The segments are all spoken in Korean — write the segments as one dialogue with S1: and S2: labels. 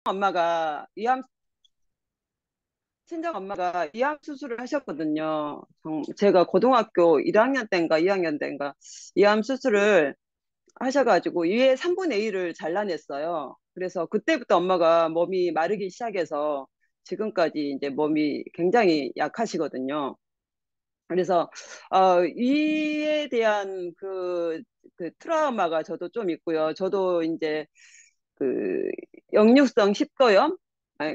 S1: 엄마가 이암 친정 엄마가 이암 수술을 하셨거든요. 제가 고등학교 1학년 때인가 2학년 때인가 이암 수술을 하셔가지고 이에 3분의 1을 잘라냈어요. 그래서 그때부터 엄마가 몸이 마르기 시작해서 지금까지 이제 몸이 굉장히 약하시거든요. 그래서 이에 대한 그 트라우마가 저도 좀 있고요. 저도 이제 그 역류성 식도염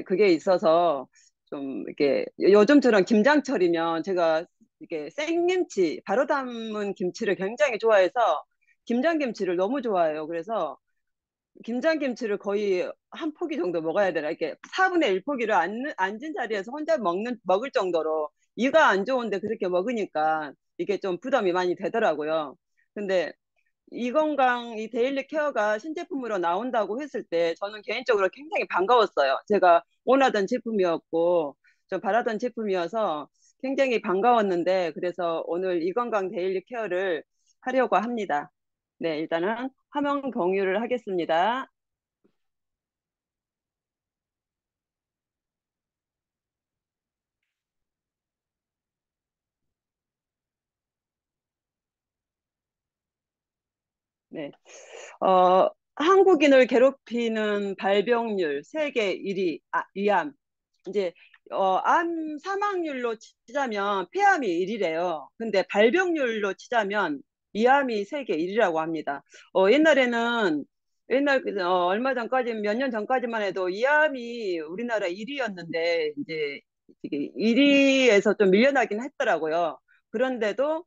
S1: 그게 있어서 좀 이렇게 요즘처럼 김장철이면 제가 이게 생김치 바로 담은 김치를 굉장히 좋아해서 김장김치를 너무 좋아해요. 그래서 김장김치를 거의 한 포기 정도 먹어야 되나 이렇게 4분의 1 포기를 앉은 자리에서 혼자 먹을 정도로 이가 안 좋은데 그렇게 먹으니까 이게 좀 부담이 많이 되더라고요. 근데 이 건강, 이 데일리 케어가 신제품으로 나온다고 했을 때 저는 개인적으로 굉장히 반가웠어요. 제가 원하던 제품이었고 좀 바라던 제품이어서 굉장히 반가웠는데 그래서 오늘 이 건강 데일리 케어를 하려고 합니다. 네, 일단은 화면 공유를 하겠습니다. 네. 한국인을 괴롭히는 발병률 세계 1위, 위암. 이제, 암 사망률로 치자면 폐암이 1위래요. 근데 발병률로 치자면 위암이 세계 1위라고 합니다. 얼마 전까지, 몇 년 전까지만 해도 위암이 우리나라 1위였는데, 이제, 1위에서 좀 밀려나긴 했더라고요. 그런데도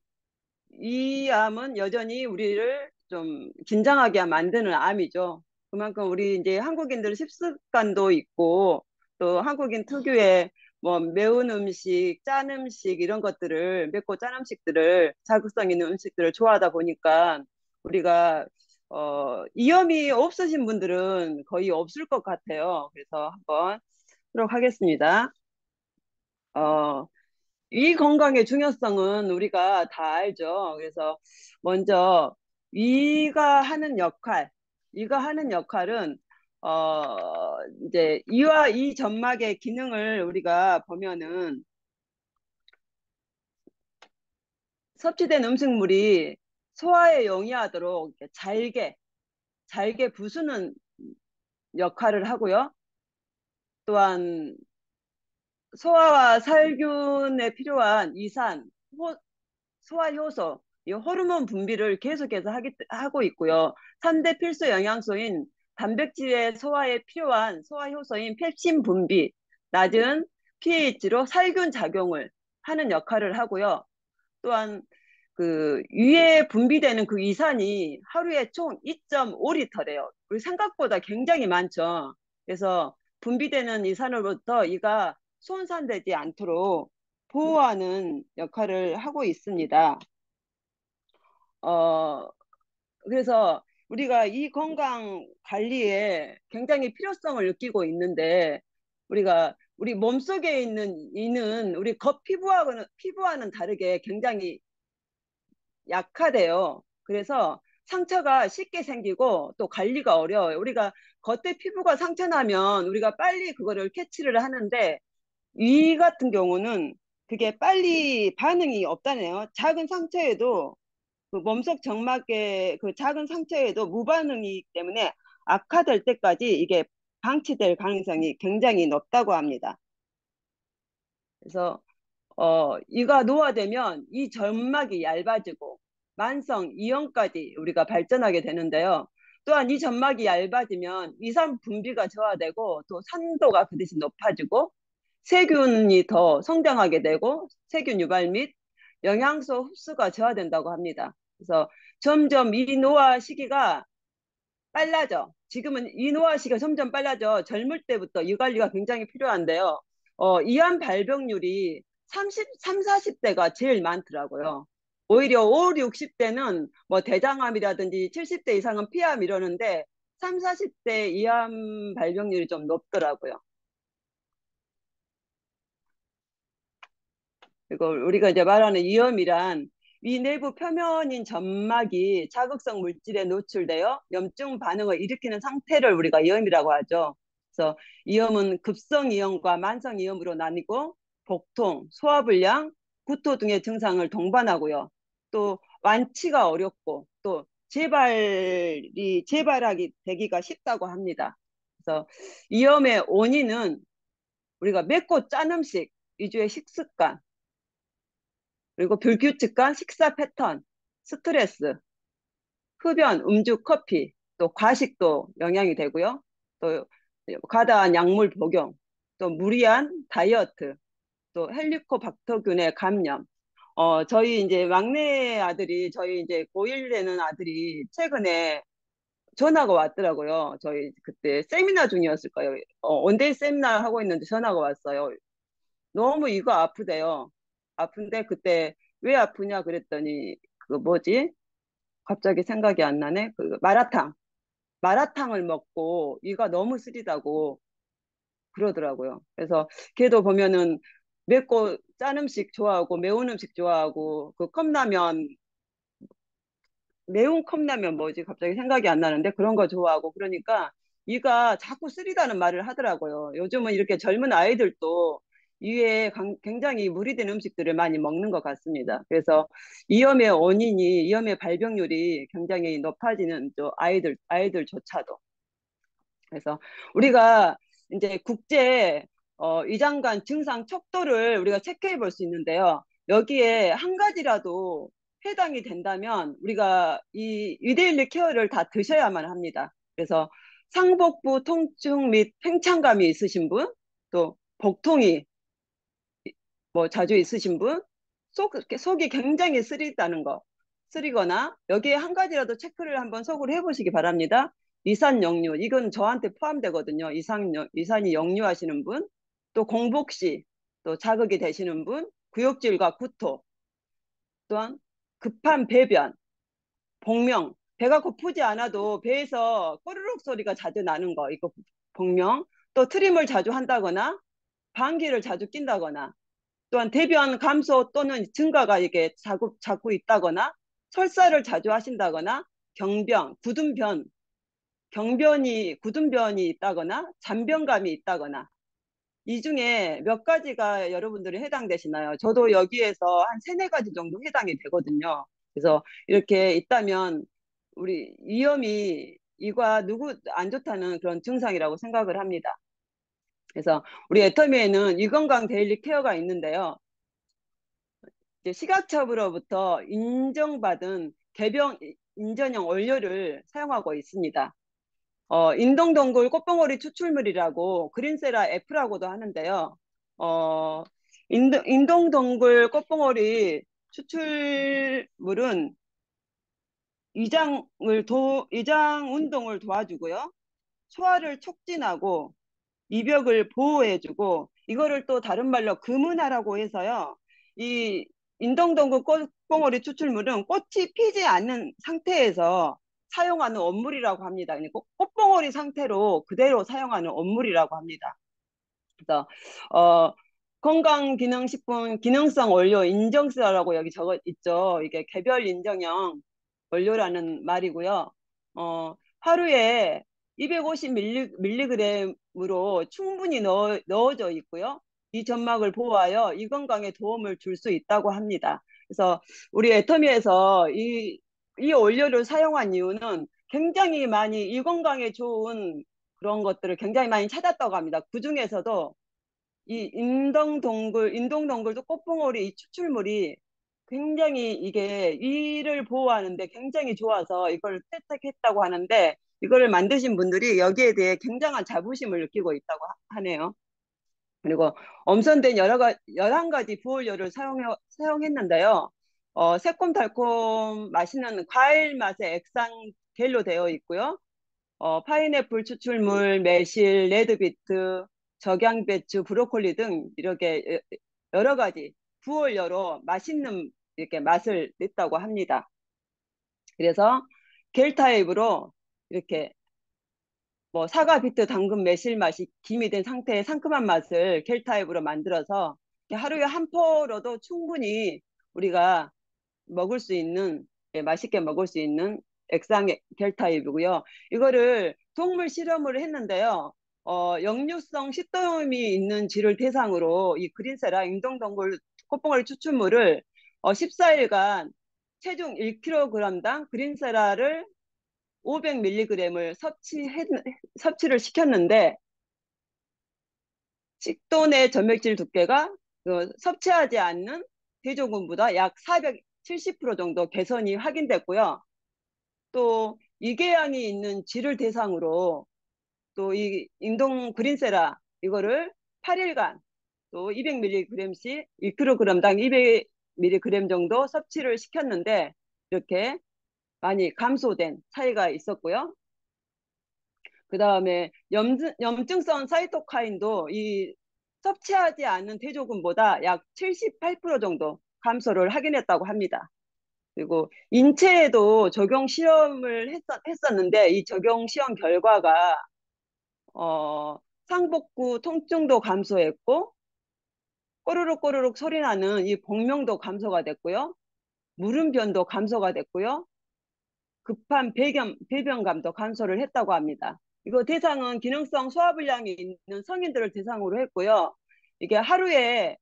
S1: 이 암은 여전히 우리를 좀 긴장하게 만드는 암이죠. 그만큼 우리 이제 한국인들 식습관도 있고 또 한국인 특유의 뭐 매운 음식, 짠 음식 이런 것들을 맵고 짠 음식들을 자극성 있는 음식들을 좋아하다 보니까 우리가 이염이 없으신 분들은 거의 없을 것 같아요. 그래서 한번 하도록 하겠습니다. 어, 위 건강의 중요성은 우리가 다 알죠. 그래서 먼저 위가 하는 역할, 위가 하는 역할은 이제 이와 이 점막의 기능을 우리가 보면은 섭취된 음식물이 소화에 용이하도록 이렇게 잘게 부수는 역할을 하고요. 또한 소화와 살균에 필요한 이산, 소화 효소, 이 호르몬 분비를 계속해서 하고 있고요. 3대 필수 영양소인 단백질의 소화에 필요한 소화 효소인 펩신 분비, 낮은 pH로 살균 작용을 하는 역할을 하고요. 또한 그 위에 분비되는 그 이산이 하루에 총 2.5리터래요. 우리 생각보다 굉장히 많죠. 그래서 분비되는 이산으로부터 이가 손상되지 않도록 보호하는 역할을 하고 있습니다. 어, 그래서 우리가 이 건강 관리에 굉장히 필요성을 느끼고 있는데 우리 몸속에 있는 이는 우리 피부와는 다르게 굉장히 약하대요. 그래서 상처가 쉽게 생기고 또 관리가 어려워요. 우리가 겉에 피부가 상처 나면 우리가 빨리 그거를 캐치를 하는데 위 같은 경우는 그게 빨리 반응이 없다네요. 작은 상처에도 그 몸속 점막의 그 작은 상처에도 무반응이기 때문에 악화될 때까지 이게 방치될 가능성이 굉장히 높다고 합니다. 그래서 이가 노화되면 이 점막이 얇아지고 만성 이형까지 우리가 발전하게 되는데요. 또한 이 점막이 얇아지면 이산 분비가 저하되고 또 산도가 그 대신 높아지고 세균이 더 성장하게 되고 세균 유발 및 영양소 흡수가 저하된다고 합니다. 그래서 점점 이 노화 시기가 빨라져. 지금은 이 노화 시기가 점점 빨라져. 젊을 때부터 이 관리가 굉장히 필요한데요. 이암 발병률이 40대가 제일 많더라고요. 오히려 5, 60대는 뭐 대장암이라든지 70대 이상은 폐암 이러는데 3, 40대 이암 발병률이 좀 높더라고요. 그리고 우리가 이제 말하는 이염이란 위 내부 표면인 점막이 자극성 물질에 노출되어 염증 반응을 일으키는 상태를 우리가 이염이라고 하죠. 그래서 이염은 급성 이염과 만성 이염으로 나뉘고 복통, 소화불량, 구토 등의 증상을 동반하고요. 또 완치가 어렵고 또 재발하기 되기가 쉽다고 합니다. 그래서 이염의 원인은 우리가 맵고 짠 음식 위주의 식습관, 그리고 불규칙한 식사 패턴, 스트레스, 흡연, 음주, 커피, 또 과식도 영향이 되고요. 또 과다한 약물 복용, 또 무리한 다이어트, 또 헬리코박터균의 감염. 저희 이제 막내 아들이, 저희 이제 고1 되는 아들이 최근에 전화가 왔더라고요. 저희 그때 세미나 중이었을 거예요. 원데이 세미나 하고 있는데 전화가 왔어요. 너무 이가 아프대요. 아픈데 그때 왜 아프냐 그랬더니 그 뭐지? 갑자기 생각이 안 나네. 그 마라탕. 마라탕을 먹고 이가 너무 쓰리다고 그러더라고요. 그래서 걔도 보면은 맵고 짠 음식 좋아하고 매운 음식 좋아하고 그 컵라면, 매운 컵라면 뭐지? 갑자기 생각이 안 나는데 그런 거 좋아하고 그러니까 이가 자꾸 쓰리다는 말을 하더라고요. 요즘은 이렇게 젊은 아이들도 이에 굉장히 무리된 음식들을 많이 먹는 것 같습니다. 그래서 이염의 발병률이 굉장히 높아지는 저 아이들조차도. 그래서 우리가 이제 국제 위장관 증상 척도를 우리가 체크해 볼 수 있는데요. 여기에 한 가지라도 해당이 된다면 우리가 이 위데일리 케어를 다 드셔야만 합니다. 그래서 상복부 통증 및 팽창감이 있으신 분, 또 복통이 뭐 자주 있으신 분, 속이 굉장히 쓰리다는 거, 쓰리거나 여기에 한 가지라도 체크를 한번 속으로 해보시기 바랍니다. 이산 역류, 이건 저한테 포함되거든요. 이산이 역류하시는 분, 또 공복시, 또 자극이 되시는 분, 구역질과 구토, 또한 급한 배변, 복명, 배가 고프지 않아도 배에서 꼬르륵 소리가 자주 나는 거, 이거 복명, 또 트림을 자주 한다거나 방귀를 자주 낀다거나 또한 대변 감소 또는 증가가 이게 자꾸 있다거나 설사를 자주 하신다거나 경변, 굳은변이 있다거나 잔변감이 있다거나 이 중에 몇 가지가 여러분들이 해당되시나요? 저도 여기에서 한 세네 가지 정도 해당이 되거든요. 그래서 이렇게 있다면 우리 위험이 이가 누구 안 좋다는 그런 증상이라고 생각을 합니다. 그래서 우리 애터미에는 유건강 데일리 케어가 있는데요. 시각처로부터 인정받은 개병 인전형 원료를 사용하고 있습니다. 인동동굴 꽃봉오리 추출물이라고 그린세라 F라고도 하는데요. 어, 인동동굴 꽃봉오리 추출물은 위장 운동을 도와주고요. 소화를 촉진하고 이벽을 보호해주고 이거를 또 다른 말로 금은화라고 해서요. 이 인동동굴 꽃봉오리 추출물은 꽃이 피지 않는 상태에서 사용하는 원물이라고 합니다. 그러니까 꽃봉오리 상태로 그대로 사용하는 원물이라고 합니다. 그래서 건강기능식품 기능성 원료 인정서라고 여기 적어 있죠. 이게 개별 인정형 원료라는 말이고요. 하루에 250mg으로 충분히 넣어져 있고요. 이 점막을 보호하여 이 건강에 도움을 줄 수 있다고 합니다. 그래서 우리 애터미에서 이 원료를 사용한 이유는 굉장히 많이 이 건강에 좋은 그런 것들을 굉장히 많이 찾았다고 합니다. 그 중에서도 이 인동동굴도 꽃봉오리 이 추출물이 굉장히 이게 위를 보호하는데 굉장히 좋아서 이걸 채택했다고 하는데 이걸 만드신 분들이 여기에 대해 굉장한 자부심을 느끼고 있다고 하네요. 그리고 엄선된 11가지 부원료를 사용했는데요. 새콤달콤 맛있는 과일 맛의 액상겔로 되어 있고요. 파인애플 추출물, 매실, 레드비트, 적양배추, 브로콜리 등 이렇게 여러 가지 부원료로 맛있는 이렇게 맛을 냈다고 합니다. 그래서 겔 타입으로 이렇게 뭐 사과, 비트, 당근, 매실 맛이 김이 된 상태의 상큼한 맛을 겔 타입으로 만들어서 하루에 한 포로도 충분히 우리가 먹을 수 있는, 맛있게 먹을 수 있는 액상 겔 타입이고요. 이거를 동물 실험을 했는데요. 역류성 식도염이 있는 쥐를 대상으로 이 그린세라 임동동굴 꽃봉오리 추출물을 14일간 체중 1kg당 그린세라를 500mg을 섭취를 시켰는데 식도 내 점액질 두께가 섭취하지 않는 대조군보다 약 470% 정도 개선이 확인됐고요. 또 위궤양이 있는 쥐를 대상으로 또 이 인동 그린세라 이거를 8일간 또 200mg씩 1kg당 200mg 정도 섭취를 시켰는데 이렇게 많이 감소된 차이가 있었고요. 그 다음에 염증성 사이토카인도 이 섭취하지 않는 대조군보다 약 78% 정도 감소를 확인했다고 합니다. 그리고 인체에도 적용 실험을 했었는데 이 적용 시험 결과가 상복부 통증도 감소했고 꼬르륵 꼬르륵 소리 나는 이 복명도 감소가 됐고요. 물음변도 감소가 됐고요. 급한 배변감도 감소를 했다고 합니다. 이거 대상은 기능성 소화불량이 있는 성인들을 대상으로 했고요. 이게 하루에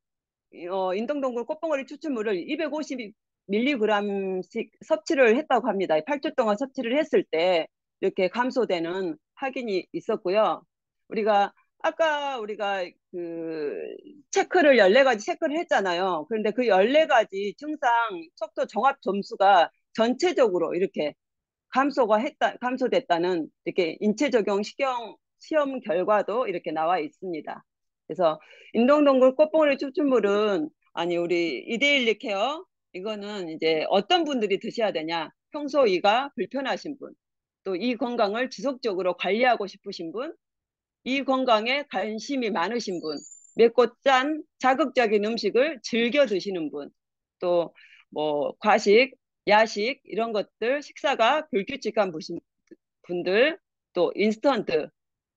S1: 인동동굴 꽃봉오리 추출물을 250mg씩 섭취를 했다고 합니다. 8주 동안 섭취를 했을 때 이렇게 감소되는 확인이 있었고요. 아까 우리가 그 체크를 14가지 체크를 했잖아요. 그런데 그 14가지 증상 척도 종합 점수가 전체적으로 이렇게 감소됐다는 이렇게 인체 적용 시험 결과도 이렇게 나와 있습니다. 그래서 인동동굴 꽃봉오리 추출물은 아니 우리 이데일리 케어 이거는 이제 어떤 분들이 드셔야 되냐? 평소 이가 불편하신 분, 또 이 건강을 지속적으로 관리하고 싶으신 분, 이 건강에 관심이 많으신 분, 맵고 짠 자극적인 음식을 즐겨 드시는 분, 또 뭐 과식, 야식 이런 것들 식사가 불규칙한 분들, 또 인스턴트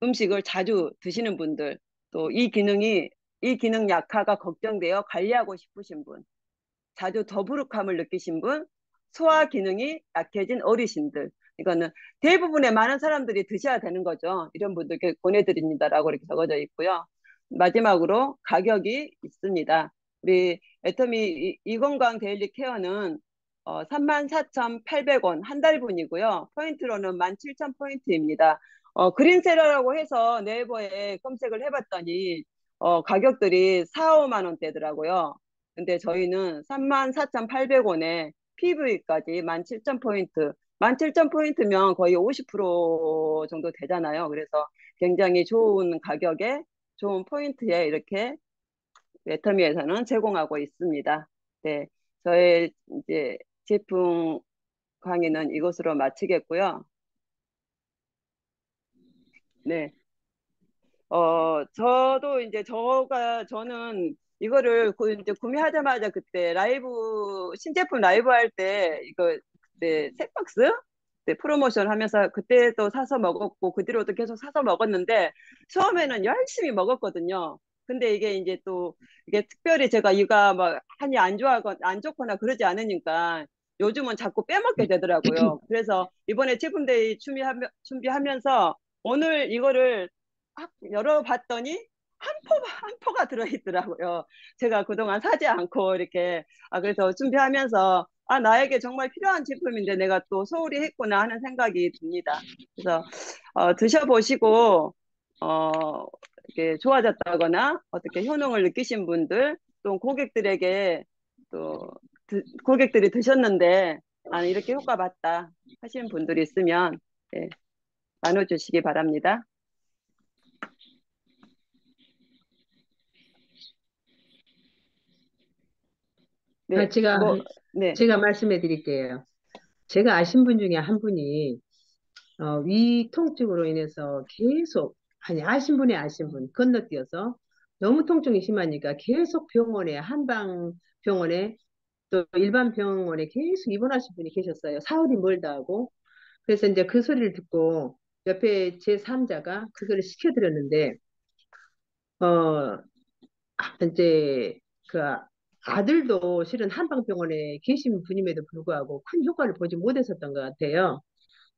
S1: 음식을 자주 드시는 분들, 또 이 기능 약화가 걱정되어 관리하고 싶으신 분, 자주 더부룩함을 느끼신 분, 소화 기능이 약해진 어르신들. 이거는 대부분의 많은 사람들이 드셔야 되는 거죠. 이런 분들께 보내드립니다라고 이렇게 적어져 있고요. 마지막으로 가격이 있습니다. 우리 애터미 이건강 데일리 케어는 34,800원 한 달분이고요. 포인트로는 17,000포인트입니다. 그린세라라고 해서 네이버에 검색을 해봤더니 가격들이 4, 5만 원대더라고요. 근데 저희는 34,800원에 PV까지 17,000포인트. 17,000포인트면 거의 50% 정도 되잖아요. 그래서 굉장히 좋은 가격에 좋은 포인트에 이렇게 애터미에서는 제공하고 있습니다. 네. 저의 이제 제품 강의는 이것으로 마치겠고요. 네. 저도 이제 저는 이거를 이제 구매하자마자 그때 신제품 라이브 할 때 이거 그때 색박스 네, 프로모션 하면서 그때도 사서 먹었고 그 뒤로도 계속 사서 먹었는데 처음에는 열심히 먹었거든요. 근데 이게 이제 또 이게 특별히 제가 이가 막 한이 안 좋거나 그러지 않으니까 요즘은 자꾸 빼먹게 되더라고요. 그래서 이번에 제품 데이 준비하면서 오늘 이거를 딱 열어봤더니 한 포가 들어있더라고요. 제가 그동안 사지 않고 이렇게 그래서 준비하면서 나에게 정말 필요한 제품인데 내가 또 소홀히 했구나 하는 생각이 듭니다. 그래서 드셔보시고 이렇게 좋아졌다거나 어떻게 효능을 느끼신 분들 또 고객들에게 또 고객들이 드셨는데 나는 이렇게 효과 봤다 하시는 분들이 있으면 예, 나눠주시기 바랍니다.
S2: 아,
S1: 네, 네,
S2: 제가 말씀해 드릴게요. 제가 아신 분 중에 한 분이 위 통증으로 인해서 계속, 아니, 아신 분, 건너뛰어서 너무 통증이 심하니까 계속 한방 병원에 또 일반 병원에 계속 입원하신 분이 계셨어요. 사흘이 멀다 하고. 그래서 이제 그 소리를 듣고 옆에 제 3자가 그거를 시켜드렸는데, 어, 이제 그 아들도 실은 한방병원에 계신 분임에도 불구하고 큰 효과를 보지 못했었던 것 같아요.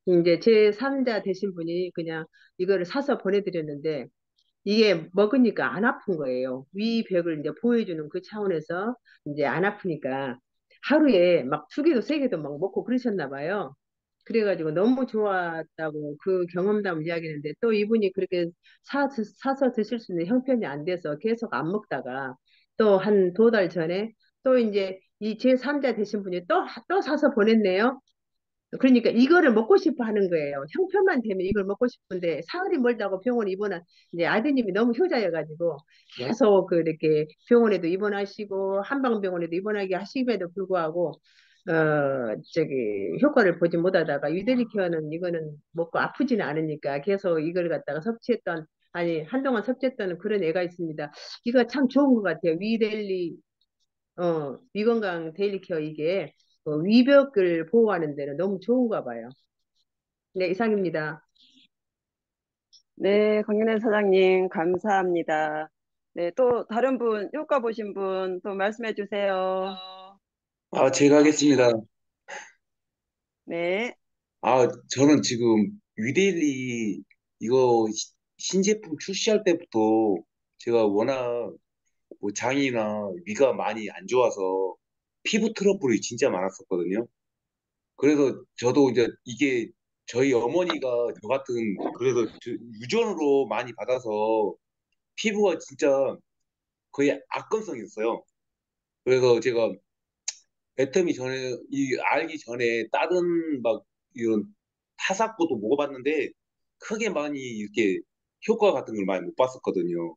S2: 이제 제 3자 되신 분이 그냥 이거를 사서 보내드렸는데 이게 먹으니까 안 아픈 거예요. 위벽을 이제 보호해주는 그 차원에서 이제 안 아프니까 하루에 막 두 개도 세 개도 막 먹고 그러셨나 봐요. 그래가지고 너무 좋았다고 그 경험담을 이야기했는데 또 이분이 그렇게 사서 드실 수 있는 형편이 안 돼서 계속 안 먹다가 또 한 두 달 전에 또 이제 이 제3자 되신 분이 또 사서 보냈네요. 그러니까 이거를 먹고 싶어 하는 거예요. 형편만 되면 이걸 먹고 싶은데 사흘이 멀다고 병원 입원한 이제 아드님이 너무 효자여가지고 계속 그렇게 병원에도 입원하시고 한방병원에도 입원하게 하시임에도 불구하고 저기 효과를 보지 못하다가 유델리 케어는 이거는 먹고 아프지는 않으니까 계속 이걸 갖다가 섭취했던 아니 한동안 섭취했던 그런 애가 있습니다. 이거 참 좋은 것 같아요. 위건강 데일리 케어 이게 위벽을 보호하는 데는 너무 좋은가 봐요. 네, 이상입니다.
S1: 네, 강윤혜 사장님, 감사합니다. 네, 또 다른 분, 효과 보신 분 또 말씀해 주세요.
S3: 제가 하겠습니다.
S1: 네,
S3: 저는 지금 위데일리 이거 신제품 출시할 때부터 제가 워낙 뭐 장이나 위가 많이 안 좋아서 피부 트러블이 진짜 많았었거든요. 그래서 저도 이제 이게 저희 어머니가 저 같은 그래서 유전으로 많이 받아서 피부가 진짜 거의 악건성이었어요. 그래서 제가 애터미 전에 알기 전에 다른 막 이런 타사코도 먹어봤는데 크게 많이 이렇게 효과 같은 걸 많이 못 봤었거든요.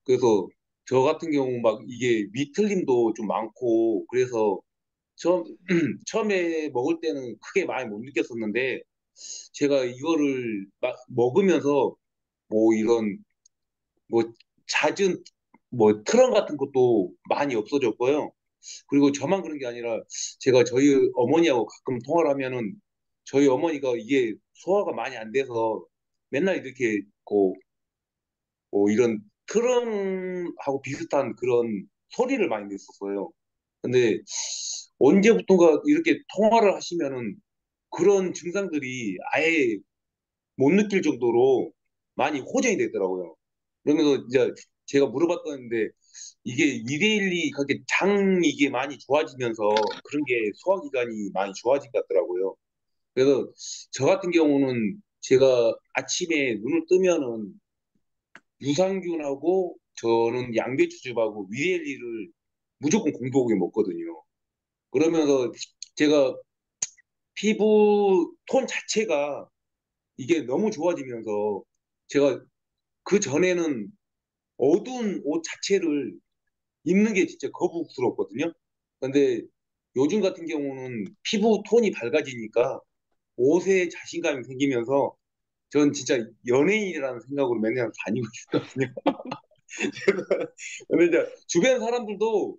S3: 그래서 저 같은 경우 막 이게 위틀림도 좀 많고 그래서 처음 처음에 먹을 때는 크게 많이 못 느꼈었는데 제가 이거를 막 먹으면서 뭐 이런 뭐 잦은 뭐 트럼 같은 것도 많이 없어졌고요. 그리고 저만 그런 게 아니라 제가 저희 어머니하고 가끔 통화를 하면은 저희 어머니가 이게 소화가 많이 안 돼서 맨날 이렇게 뭐 이런 트럼하고 비슷한 그런 소리를 많이 냈었어요. 근데 언제부턴가 이렇게 통화를 하시면은 그런 증상들이 아예 못 느낄 정도로 많이 호전이 되더라고요. 그러면서 이제 제가 물어봤었는데 이게 이데일리 그렇게 장 이게 많이 좋아지면서 그런 게 소화기관이 많이 좋아진 것 같더라고요. 그래서 저 같은 경우는 제가 아침에 눈을 뜨면은 유산균하고 저는 양배추즙하고 위데일리를 무조건 공복에 먹거든요. 그러면서 제가 피부 톤 자체가 이게 너무 좋아지면서 제가 그 전에는 어두운 옷 자체를 입는 게 진짜 거북스럽거든요. 근데 요즘 같은 경우는 피부 톤이 밝아지니까 옷에 자신감이 생기면서 전 진짜 연예인이라는 생각으로 맨날 다니고 있거든요. 근데 이제 주변 사람들도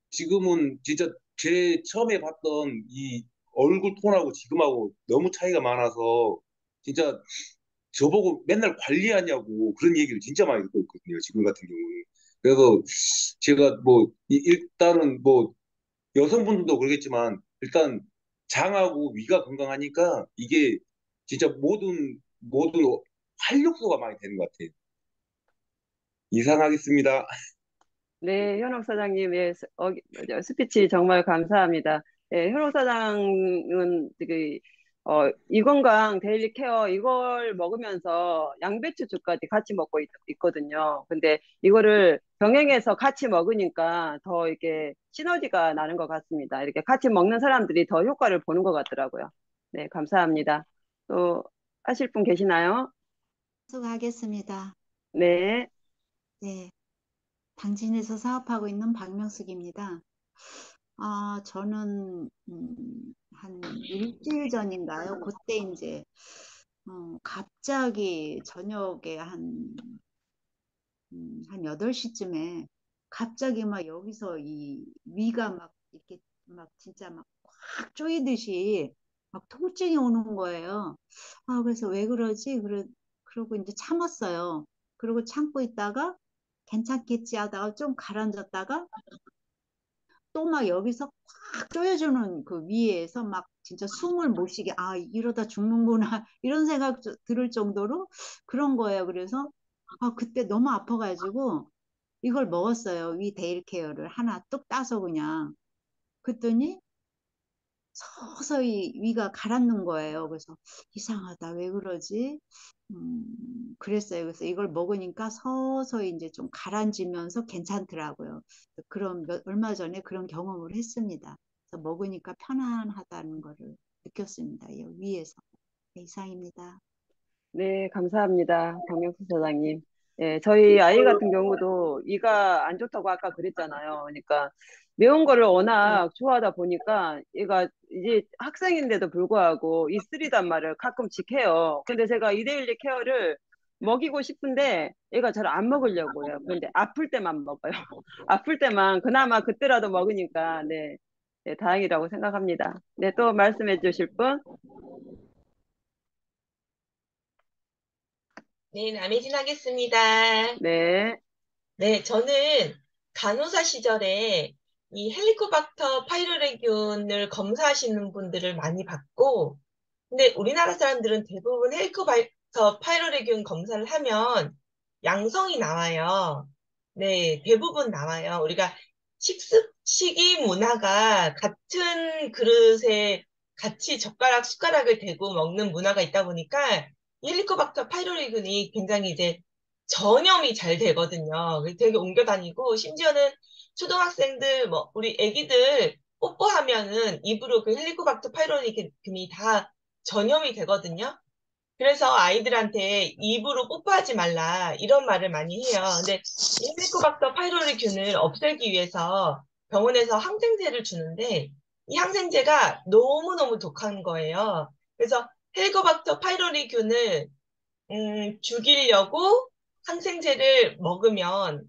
S3: 지금은 진짜 제 처음에 봤던 이 얼굴 톤하고 지금하고 너무 차이가 많아서 진짜 저보고 맨날 관리하냐고 그런 얘기를 진짜 많이 듣고 있거든요. 지금 같은 경우는. 그래서 제가 뭐 일단은 뭐 여성분들도 그러겠지만 일단 장하고 위가 건강하니까 이게 진짜 모든 활력소가 많이 되는 것 같아요. 이상하겠습니다.
S1: 네, 현옥 사장님의 스피치 정말 감사합니다. 네, 현옥 사장은 이건강 데일리 케어 이걸 먹으면서 양배추즙까지 같이 먹고 있거든요. 근데 이거를 병행해서 같이 먹으니까 더 이렇게 시너지가 나는 것 같습니다. 이렇게 같이 먹는 사람들이 더 효과를 보는 것 같더라고요. 네, 감사합니다. 또 하실 분 계시나요?
S4: 수고하겠습니다.
S1: 네,
S4: 네, 당진에서 사업하고 있는 박명숙입니다. 저는 한 일주일 전인가요? 그때 이제 갑자기 저녁에 한 8시쯤에 갑자기 막 여기서 이 위가 막 이렇게 막 진짜 막 꽉 조이듯이 막 통증이 오는 거예요. 그래서 왜 그러지? 그러고 이제 참았어요. 그러고 참고 있다가 괜찮겠지 하다가 좀 가라앉았다가 또 막 여기서 꽉 조여주는 그 위에서 막 진짜 숨을 못 쉬게 이러다 죽는구나 이런 생각 들을 정도로 그런 거예요. 그래서 그때 너무 아파가지고 이걸 먹었어요. 위 데일 케어를 하나 뚝 따서 그냥. 그랬더니 서서히 위가 가라앉는 거예요. 그래서 이상하다. 왜 그러지? 그랬어요. 그래서 이걸 먹으니까 서서히 이제 좀 가라앉으면서 괜찮더라고요. 그럼 얼마 전에 그런 경험을 했습니다. 그래서 먹으니까 편안하다는 거를 느꼈습니다. 위에서. 네, 이상입니다.
S1: 네, 감사합니다. 박명수 사장님. 예, 저희 아이 같은 경우도 이가 안 좋다고 아까 그랬잖아요. 그러니까 매운 거를 워낙 좋아하다 보니까 얘가 이제 학생인데도 불구하고 이 쓰리단 말을 가끔씩 해요. 근데 제가 이데일리 케어를 먹이고 싶은데 얘가 잘 안 먹으려고 해요. 그런데 아플 때만 먹어요. 아플 때만 그나마 그때라도 먹으니까 네, 네, 다행이라고 생각합니다. 네, 또 말씀해 주실 분?
S5: 네, 남혜진 하겠습니다.
S1: 네.
S5: 네, 저는 간호사 시절에 이 헬리코박터 파이로레균을 검사하시는 분들을 많이 봤고, 근데 우리나라 사람들은 대부분 헬리코박터 파이로레균 검사를 하면 양성이 나와요. 네, 대부분 나와요. 우리가 식이 문화가 같은 그릇에 같이 젓가락, 숟가락을 대고 먹는 문화가 있다 보니까 이 헬리코박터 파이로레균이 굉장히 이제 전염이 잘 되거든요. 그래서 되게 옮겨 다니고, 심지어는 초등학생들, 뭐, 우리 애기들 뽀뽀하면은 입으로 그 헬리코박터 파이로리균이 다 전염이 되거든요. 그래서 아이들한테 입으로 뽀뽀하지 말라, 이런 말을 많이 해요. 근데 이 헬리코박터 파이로리균을 없애기 위해서 병원에서 항생제를 주는데, 이 항생제가 너무너무 독한 거예요. 그래서 헬리코박터 파이로리균을 죽이려고 항생제를 먹으면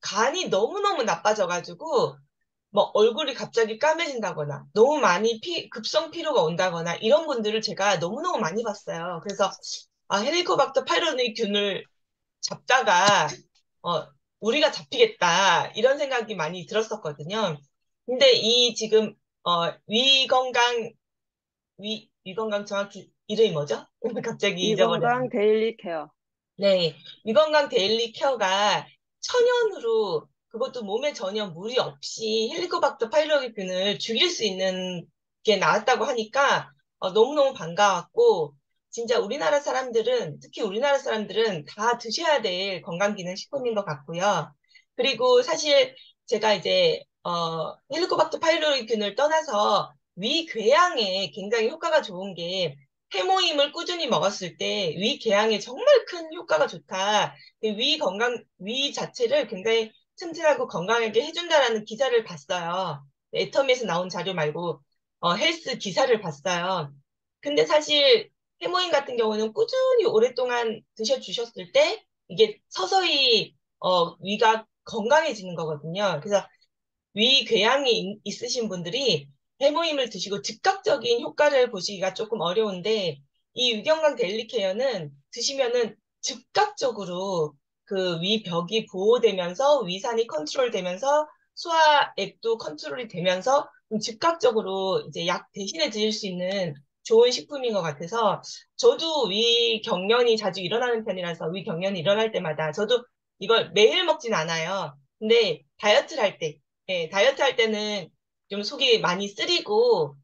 S5: 간이 너무너무 나빠져가지고 뭐 얼굴이 갑자기 까매진다거나 너무 많이 급성 피로가 온다거나 이런 분들을 제가 너무너무 많이 봤어요. 그래서 헬리코박터 파이로니균을 잡다가 어, 우리가 잡히겠다 이런 생각이 많이 들었었거든요. 근데 이 지금 위건강 위건강 정확히 이름이 뭐죠? 갑자기 잊어버렸네.
S1: 위건강 데일리 케어.
S5: 네, 위건강 데일리 케어가 천연으로 그것도 몸에 전혀 무리 없이 헬리코박터 파일로리균을 죽일 수 있는 게 나왔다고 하니까 너무너무 반가웠고 진짜 우리나라 사람들은 특히 우리나라 사람들은 다 드셔야 될 건강기능식품인 것 같고요. 그리고 사실 제가 이제 헬리코박터 파일로리균을 떠나서 위궤양에 굉장히 효과가 좋은 게 해모임을 꾸준히 먹었을 때 위 궤양에 정말 큰 효과가 좋다. 위 자체를 굉장히 튼튼하고 건강하게 해준다라는 기사를 봤어요. 애터미에서 나온 자료 말고 헬스 기사를 봤어요. 근데 사실 해모임 같은 경우는 꾸준히 오랫동안 드셔주셨을 때 이게 서서히 위가 건강해지는 거거든요. 그래서 위궤양이 있으신 분들이 해모임을 드시고 즉각적인 효과를 보시기가 조금 어려운데 이 위경강 델리케어는 드시면은 즉각적으로 그 위벽이 보호되면서 위산이 컨트롤되면서 소화액도 컨트롤이 되면서 좀 즉각적으로 이제 약 대신에 드실 수 있는 좋은 식품인 것 같아서 저도 위경련이 자주 일어나는 편이라서 위경련이 일어날 때마다 저도 이걸 매일 먹진 않아요. 근데 다이어트를 할 때, 예, 다이어트 할 때는 좀 속이 많이 쓰리고,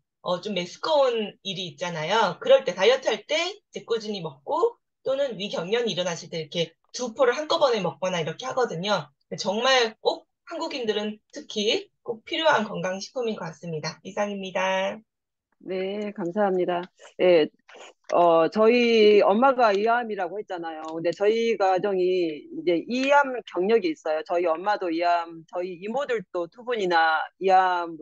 S5: 좀 메스꺼운 일이 있잖아요. 그럴 때, 다이어트 할 때 이제 꾸준히 먹고, 또는 위경련이 일어나실 때 이렇게 두 포를 한꺼번에 먹거나 이렇게 하거든요. 정말 꼭 한국인들은 특히 꼭 필요한 건강식품인 것 같습니다. 이상입니다.
S1: 네, 감사합니다. 예, 저희 엄마가 이암이라고 했잖아요. 근데 저희 가정이 이제 이암 경력이 있어요. 저희 엄마도 이암, 저희 이모들도 두 분이나 이암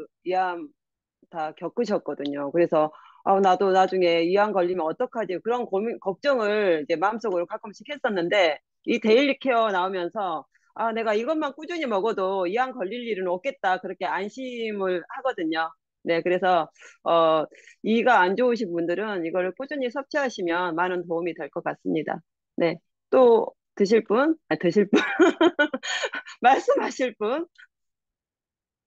S1: 다 겪으셨거든요. 그래서 나도 나중에 이암 걸리면 어떡하지? 그런 고민, 걱정을 이제 마음속으로 가끔씩 했었는데 이 데일리 케어 나오면서 내가 이것만 꾸준히 먹어도 이암 걸릴 일은 없겠다. 그렇게 안심을 하거든요. 네, 그래서 이가 안 좋으신 분들은 이걸 꾸준히 섭취하시면 많은 도움이 될 것 같습니다. 네, 또 드실 분? 드실 분? 말씀하실 분?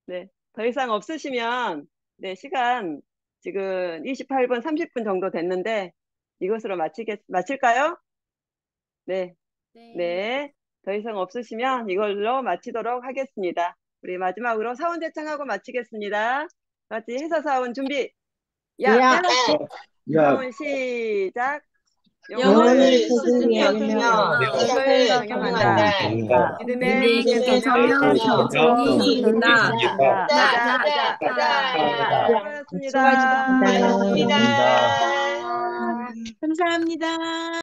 S1: 네, 더 이상 없으시면, 네, 시간 지금 28분, 30분 정도 됐는데, 이것으로 마칠까요? 네, 네, 더 이상 없으시면 이걸로 마치도록 하겠습니다. 우리 마지막으로 사원 대창하고 마치겠습니다. 같이 회사 사원 준비. 야,
S2: 야,
S3: 야,
S1: 사원 시작.
S5: 영혼을
S2: 소중히
S5: 소중히
S2: 여기며
S5: 여기며 세상을 경영한다.
S1: 믿음의
S6: 믿음의
S1: 서명
S6: 서명
S1: 경청이
S6: 경청이
S1: 이룬다. 가자,
S5: 가자,
S1: 가자, 가자.
S5: 가자.
S1: 수고하셨습니다.
S5: 고맙습니다.
S6: 감사합니다.